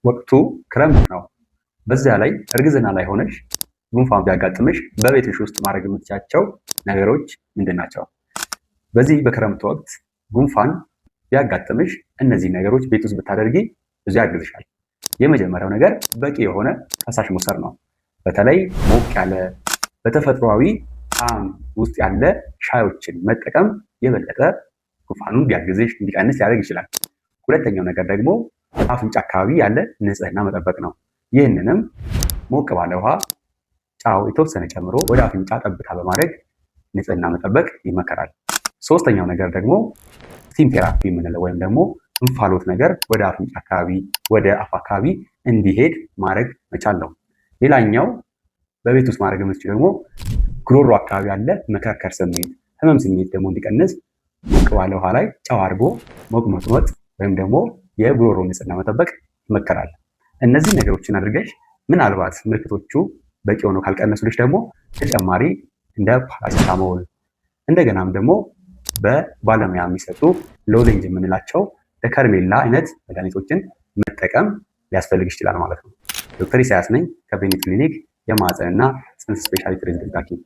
ወቅቱ ክረምት ነው። በዚያ ላይ እርግዝና ላይ ሆነሽ ጉንፋን ቢያጋጥምሽ በቤትሽ ውስጥ ማድረግ የምትችያቸው ነገሮች ምንድን ናቸው? በዚህ በክረምት ወቅት ጉንፋን ቢያጋጥምሽ እነዚህ ነገሮች ቤት ውስጥ ብታደርጊ ብዙ ያግዝሻል። የመጀመሪያው ነገር በቂ የሆነ ፈሳሽ መውሰድ ነው። በተለይ ሞቅ ያለ በተፈጥሯዊ ጣዕም ውስጥ ያለ ሻዮችን መጠቀም የበለጠ ጉንፋኑን ቢያግዝሽ እንዲቀንስ ሊያደርግ ይችላል። ሁለተኛው ነገር ደግሞ አፍንጫ አካባቢ ያለ ንጽህና መጠበቅ ነው። ይህንንም ሞቅ ባለ ውሃ ጫው የተወሰነ ጨምሮ ወደ አፍንጫ ጠብታ በማድረግ ንጽህና መጠበቅ ይመከራል። ሶስተኛው ነገር ደግሞ ስቲም ቴራፒ የምንለው ወይም ደግሞ እንፋሎት ነገር ወደ አፍንጫ አካባቢ ወደ አፍ አካባቢ እንዲሄድ ማድረግ መቻል ነው። ሌላኛው በቤት ውስጥ ማድረግ የምትችል ደግሞ ጉሮሮ አካባቢ ያለ መከርከር ስሜት፣ ህመም ስሜት ደግሞ እንዲቀንስ ሞቅ ባለ ውሃ ላይ ጨው አድርጎ መቁመጥመጥ ወይም ደግሞ የጉሮሮ ንጽህና መጠበቅ ይመከራል። እነዚህ ነገሮችን አድርገሽ ምናልባት ምልክቶቹ በቂ ሆነው ካልቀነሱልሽ ደግሞ ተጨማሪ እንደ ፓራሲታሞል እንደገናም ደግሞ በባለሙያ የሚሰጡ ሎዜንጅ የምንላቸው ከከርሜላ አይነት መድኃኒቶችን መጠቀም ሊያስፈልግሽ ይችላል ማለት ነው። ዶክተር ኢሳያስ ነኝ ከቤኒ ክሊኒክ የማህፀንና ጽንስ ስፔሻሊቲ ሬዚደንት ሐኪም።